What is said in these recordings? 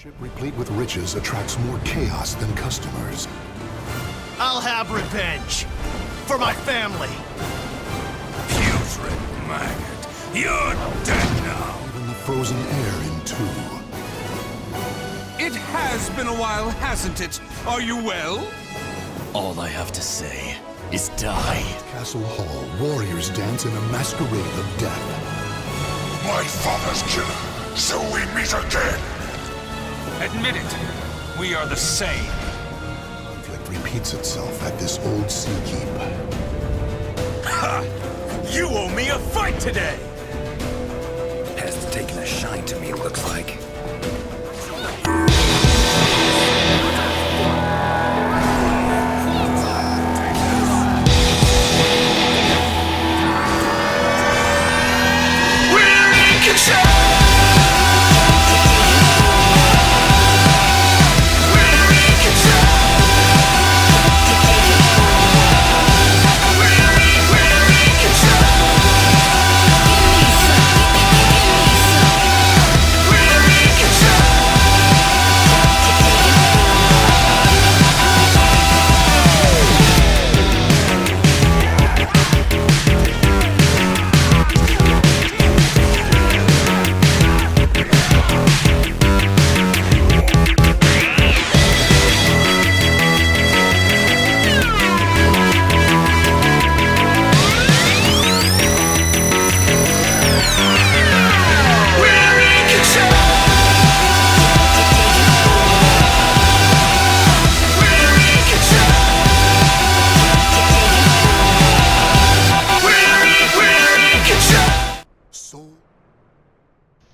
ship replete with riches attracts more chaos than customers. I'll have revenge. For my family. Putrid maggot. You're dead now. Even the frozen air in two. It has been a while, hasn't it? Are you well? All I have to say is die. Castle Hall, warriors dance in a masquerade of death. My father's killer, so we meet again. Admit it. We are the same. Conflict repeats itself at this old sea keep. Ha! You owe me a fight today! Has taken a shine to me, it looks like. We're in control!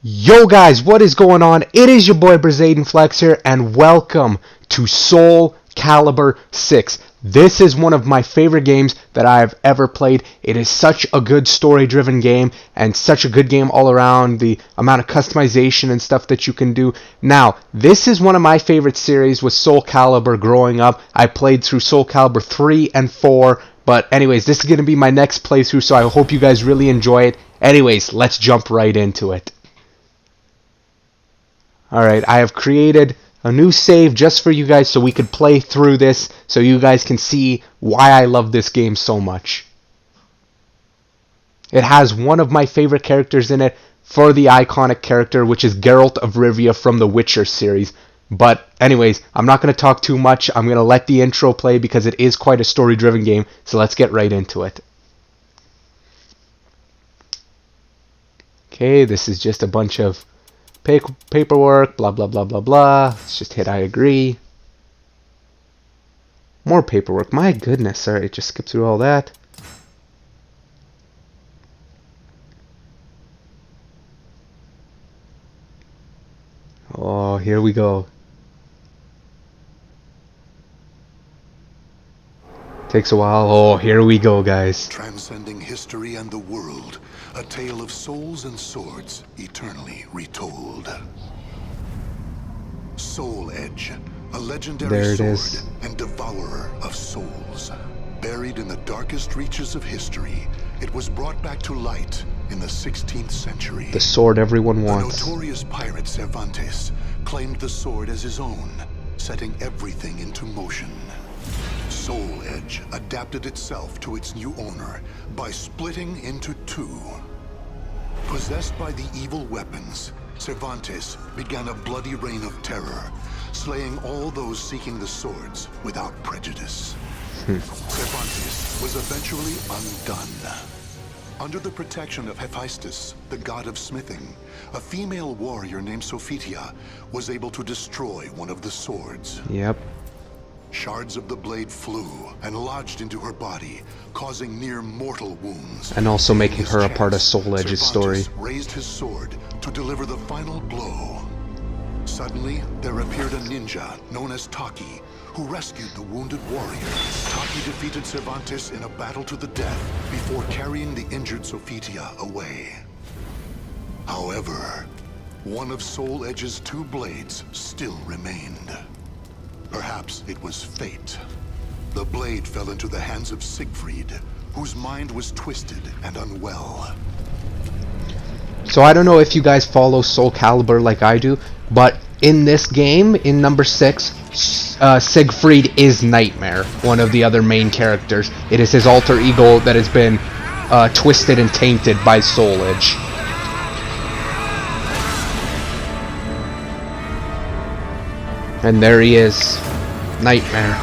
Yo guys, what is going on? It is your boy Brazaden Flex here, and welcome to Soul Calibur 6. This is one of my favorite games that I have ever played. It is such a good story-driven game, and such a good game all around, the amount of customization and stuff that you can do. Now, this is one of my favorite series with Soul Calibur growing up. I played through Soul Calibur 3 and 4, but anyways, this is going to be my next playthrough, so I hope you guys really enjoy it. Anyways, let's jump right into it. Alright, I have created a new save just for you guys so we could play through this so you guys can see why I love this game so much. It has one of my favorite characters in it for the iconic character, which is Geralt of Rivia from the Witcher series. But anyways, I'm not going to talk too much. I'm going to let the intro play because it is quite a story-driven game, so let's get right into it. Okay, this is just a bunch of paperwork, blah blah blah blah blah. Let's just hit I agree. More paperwork, my goodness. Alright, just skip through all that. Oh, here we go. Takes a while. Oh, here we go, guys. Transcending history and the world, a tale of souls and swords eternally retold. Soul Edge, a legendary sword and devourer of souls. Buried in the darkest reaches of history, it was brought back to light in the 16th century. The sword everyone wants. The notorious pirate Cervantes claimed the sword as his own, setting everything into motion. Soul Edge adapted itself to its new owner by splitting into two. Possessed by the evil weapons, Cervantes began a bloody reign of terror, slaying all those seeking the swords without prejudice. Cervantes was eventually undone. Under the protection of Hephaestus, the god of smithing, a female warrior named Sophitia was able to destroy one of the swords. Yep. Shards of the blade flew and lodged into her body, causing near mortal wounds. And also making her a part of Soul Edge's story. Cervantes raised his sword to deliver the final blow. Suddenly, there appeared a ninja known as Taki, who rescued the wounded warrior. Taki defeated Cervantes in a battle to the death before carrying the injured Sophitia away. However, one of Soul Edge's two blades still remained. Perhaps it was fate. The blade fell into the hands of Siegfried, whose mind was twisted and unwell. So I don't know if you guys follow Soul Calibur like I do, but in this game, in number 6, Siegfried is Nightmare, one of the other main characters. It is his alter ego that has been twisted and tainted by Soul Edge. And there he is, Nightmare.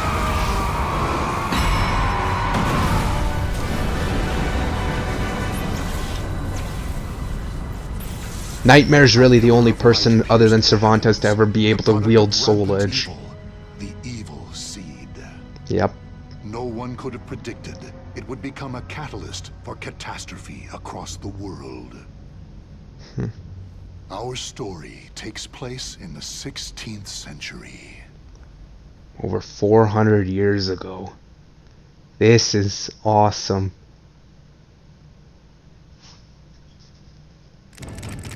Nightmare's really the only person other than Cervantes to ever be able to wield Soul Edge. The evil seed. Yep. No one could have predicted it would become a catalyst for catastrophe across the world. Our story takes place in the 16th century. Over 400 years ago. This is awesome.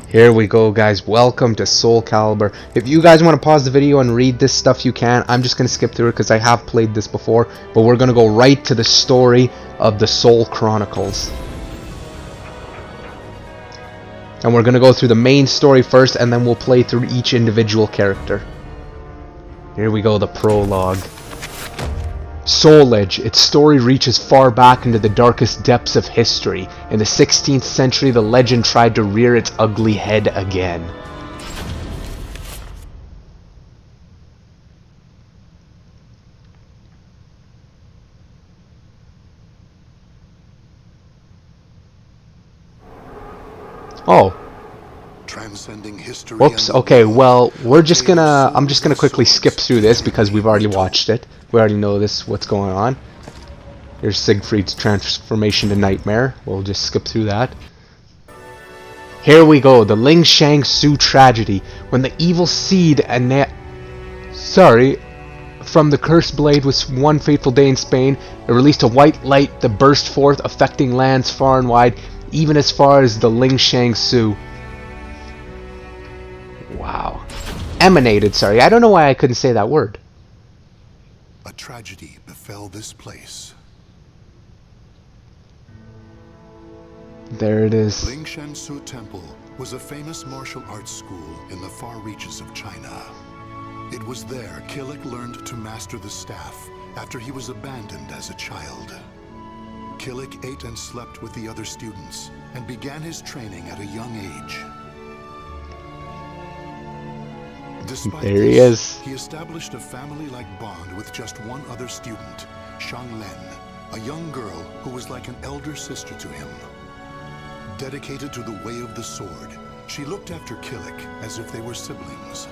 Here we go, guys. Welcome to Soul Calibur. If you guys want to pause the video and read this stuff, you can. I'm just going to skip through it because I have played this before. But we're going to go right to the story of the Soul Chronicles. And we're going to go through the main story first, and then we'll play through each individual character. Here we go, the prologue. Soul Edge. Its story reaches far back into the darkest depths of history. In the 16th century, the legend tried to rear its ugly head again. Oh. Transcending history. Whoops. Okay, well, I'm just gonna quickly skip through this because we've already watched it. We already know what's going on. Here's Siegfried's transformation to Nightmare. We'll just skip through that. Here we go, the Ling Shang Su tragedy. When the evil seed from the cursed blade was one fateful day in Spain, it released a white light that burst forth, affecting lands far and wide, even as far as the Ling Shang Su. Wow. Emanated, I don't know why I couldn't say that word. A tragedy befell this place. There it is. Ling Shang Su Temple was a famous martial arts school in the far reaches of China. It was there Killick learned to master the staff after he was abandoned as a child. Killick ate and slept with the other students and began his training at a young age. Despite there he is. He established a family-like bond with just one other student, Shang Len, a young girl who was like an elder sister to him. Dedicated to the way of the sword, she looked after Killick as if they were siblings.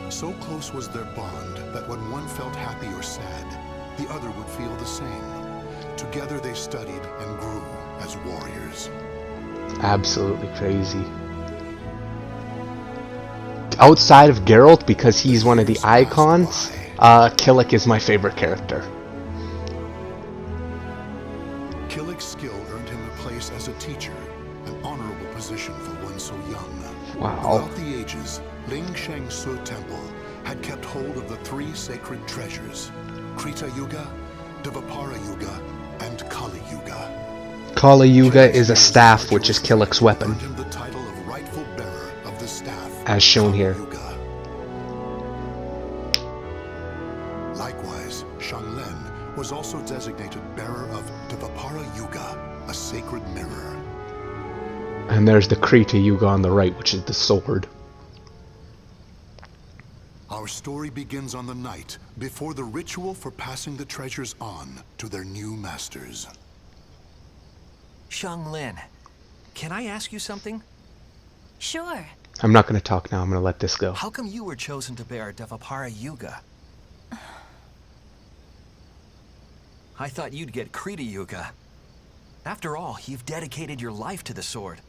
So close was their bond that when one felt happy or sad, the other would feel the same. Together they studied and grew as warriors. Absolutely crazy. Outside of Geralt, because he's one of the icons, Killick is my favorite character. Killick's skill earned him a place as a teacher, an honorable position for one so young. Wow. Throughout the ages, Ling Shang Su Temple had kept hold of the 3 sacred treasures, Krita Yuga, Dvapara Yuga, and Kali Yuga. Kali Yuga is a staff, which is Killick's weapon, Earned him the title of rightful bearer of the staff, as shown here. Yuga. Likewise, Shang Len was also designated bearer of Dvapara Yuga, a sacred mirror. And there's the Krita Yuga on the right, which is the sword. Our story begins on the night before the ritual for passing the treasures on to their new masters. Shang Lin, can I ask you something? Sure. I'm not going to talk now, I'm going to let this go. How come you were chosen to bear Dvapara Yuga? I thought you'd get Krita Yuga. After all, you've dedicated your life to the sword.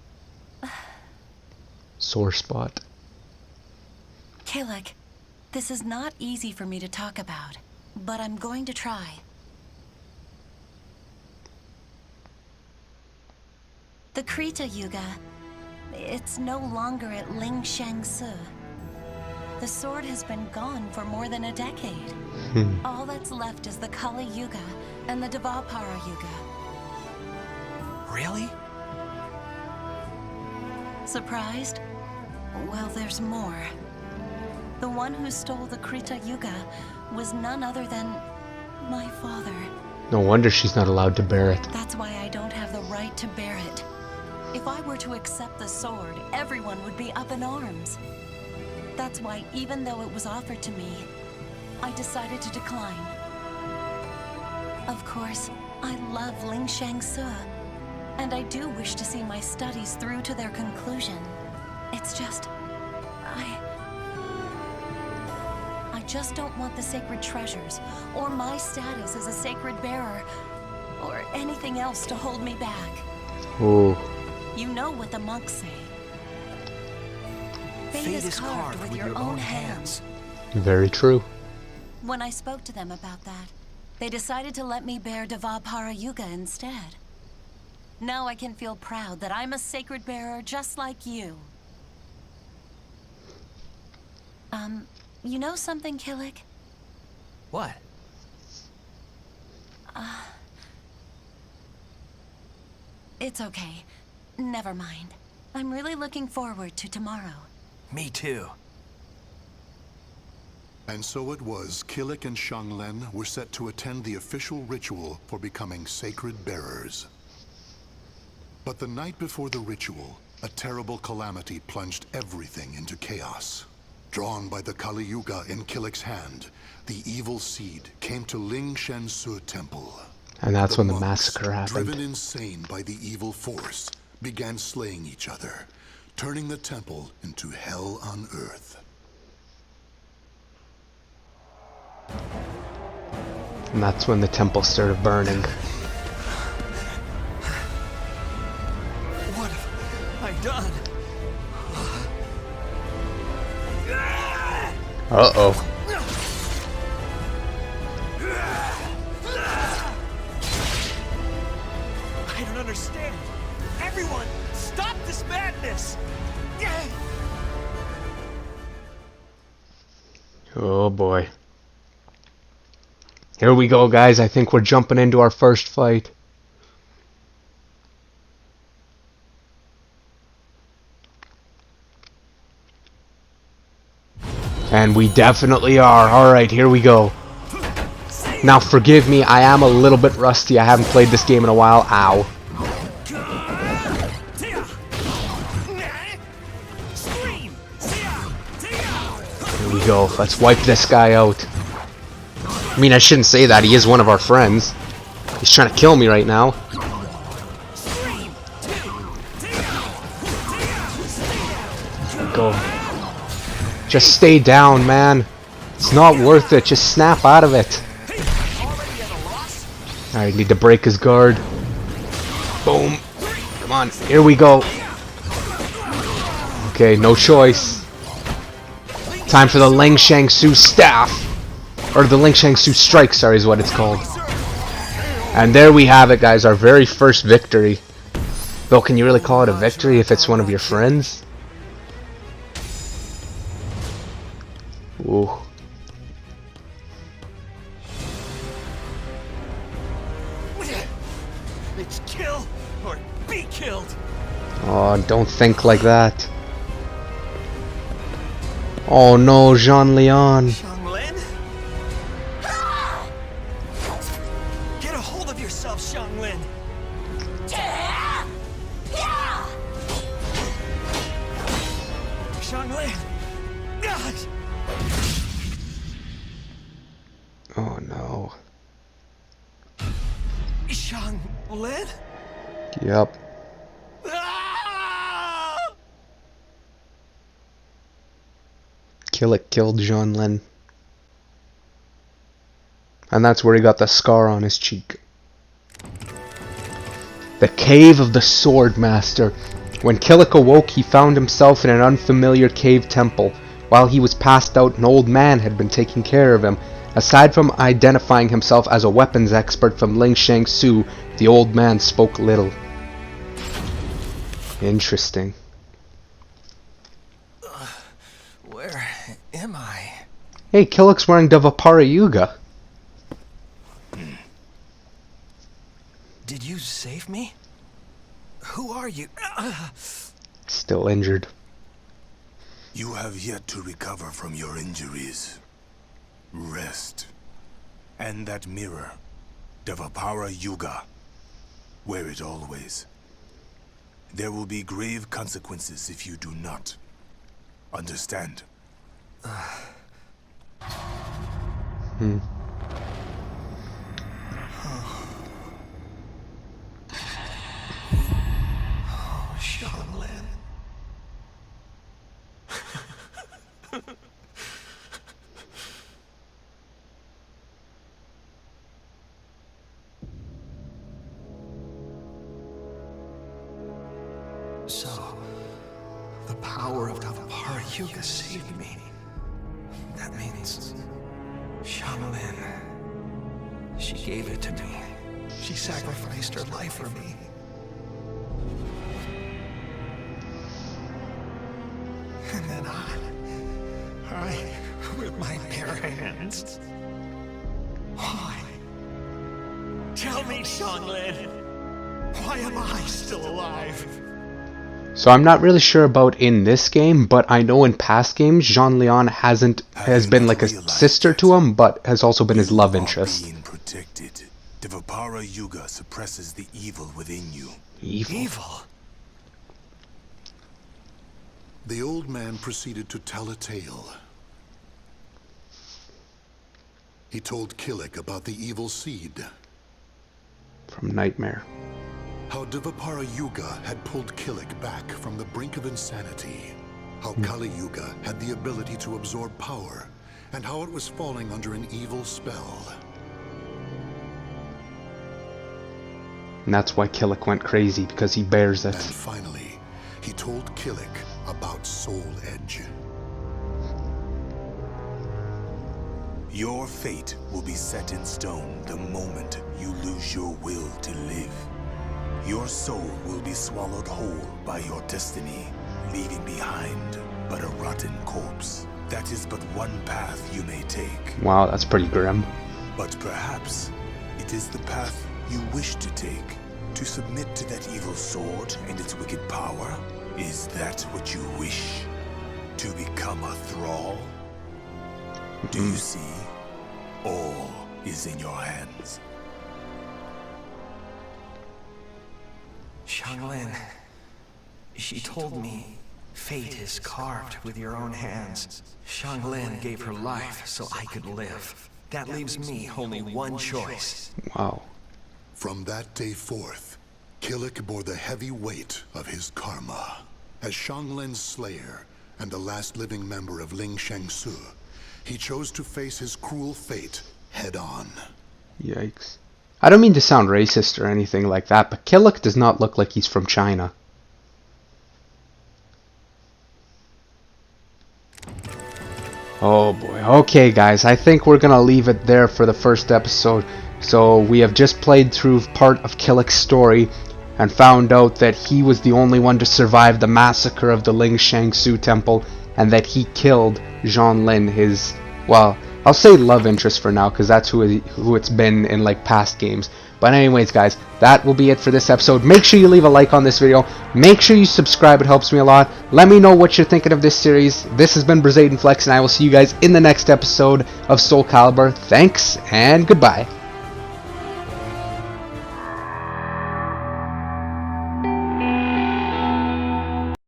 Sore spot. Killick, this is not easy for me to talk about, but I'm going to try. The Krita Yuga, it's no longer at Ling Shang Su. The sword has been gone for more than a decade. All that's left is the Kali Yuga and the Dvapara Yuga. Really? Surprised? Well, there's more. The one who stole the Krita Yuga was none other than my father. No wonder she's not allowed to bear it. That's why I don't have the right to bear it. If I were to accept the sword, everyone would be up in arms. That's why, even though it was offered to me, I decided to decline. Of course, I love Lingsheng Su, and I do wish to see my studies through to their conclusion. It's just... I just don't want the sacred treasures, or my status as a sacred bearer, or anything else to hold me back. Ooh. You know what the monks say. Fate is carved with your own hands. Very true. When I spoke to them about that, they decided to let me bear Devapara Yuga instead. Now I can feel proud that I'm a sacred bearer just like you. You know something, Killick? What? It's okay. Never mind. I'm really looking forward to tomorrow. Me too. And so it was, Killick and Xianglen were set to attend the official ritual for becoming sacred bearers. But the night before the ritual, a terrible calamity plunged everything into chaos. Drawn by the Kali Yuga in Killick's hand, the evil seed came to Lingsheng Su Temple. And that's when the monks, massacre happened. driven insane by the evil force, began slaying each other, turning the temple into hell on earth. And that's when the temple started burning. What have I done? Uh-oh. I don't understand. Everyone, stop this madness! Oh boy. Here we go, guys. I think we're jumping into our first fight. And we definitely are. Alright, here we go. Now, forgive me, I am a little bit rusty. I haven't played this game in a while. Ow. Here we go. Let's wipe this guy out. I mean, I shouldn't say that. He is one of our friends. He's trying to kill me right now. Go. Just stay down, man. It's not worth it. Just snap out of it. I need to break his guard. Boom. Come on. Here we go. Okay, no choice. Time for the Lingsheng Su staff. Or the Lingsheng Su strike, sorry, is what it's called. And there we have it, guys. Our very first victory. Though, can you really call it a victory if it's one of your friends? Ooh. It's kill or be killed. Oh, don't think like that. Oh no, Jean-Leon. Xianglen? Get a hold of yourself, Xianglen. Xianglen. God. Oh no. Xianglen? Yep. Killick killed Jean-Len. And that's where he got the scar on his cheek. The Cave of the Sword Master. When Killick awoke, he found himself in an unfamiliar cave temple. While he was passed out, an old man had been taking care of him. Aside from identifying himself as a weapons expert from Lingsheng Su, the old man spoke little. Interesting. Where am I? Hey, Killick's wearing Devapara Yuga. Did you save me? Who are you? Still injured. You have yet to recover from your injuries. Rest. And that mirror, Devapara Yuga. Wear it always. There will be grave consequences if you do not. Understand? Xianglin. So, the power of Devapara Yuga saved me. That means Xianglin. She gave it to me. She sacrificed her life for me. And then I, with my bare hands. Why? Tell me, Xianglin. Why am I still alive? So I'm not really sure about in this game, but I know in past games, Jean-Leon has been like a sister to him, but has also been his love interest. Being protected. Devapara Yuga suppresses the evil within you. Evil? The old man proceeded to tell a tale. He told Killick about the evil seed. From Nightmare. How Devapara Yuga had pulled Killick back from the brink of insanity. How Kali Yuga had the ability to absorb power, and how it was falling under an evil spell. And that's why Killick went crazy, because he bears it. And finally, he told Killick about Soul Edge. Your fate will be set in stone the moment you lose your will to live. Your soul will be swallowed whole by your destiny, leaving behind but a rotten corpse. That is but one path you may take. Wow, that's pretty grim. But perhaps it is the path you wish to take, to submit to that evil sword and its wicked power. Is that what you wish? To become a thrall? Do you see? All is in your hands. Xianglin. She told me fate is carved with your own hands. Xianglin gave her life so I could live. That leaves me only one choice. Wow. From that day forth, Killick bore the heavy weight of his karma. As Xianglin's slayer and the last living member of Ling Shangsu, he chose to face his cruel fate head-on. Yikes. I don't mean to sound racist or anything like that, but Killick does not look like he's from China. Oh boy. Okay guys, I think we're gonna leave it there for the first episode. So we have just played through part of Killick's story and found out that he was the only one to survive the massacre of the Ling Shangsu temple, and that he killed Jean-Lin, his, well, I'll say love interest for now, because that's who it's been in like past games. But anyways guys, that will be it for this episode. Make sure you leave a like on this video. Make sure you subscribe, it helps me a lot. Let me know what you're thinking of this series. This has been Brazaden Flex, and I will see you guys in the next episode of Soul Calibur. Thanks, and goodbye.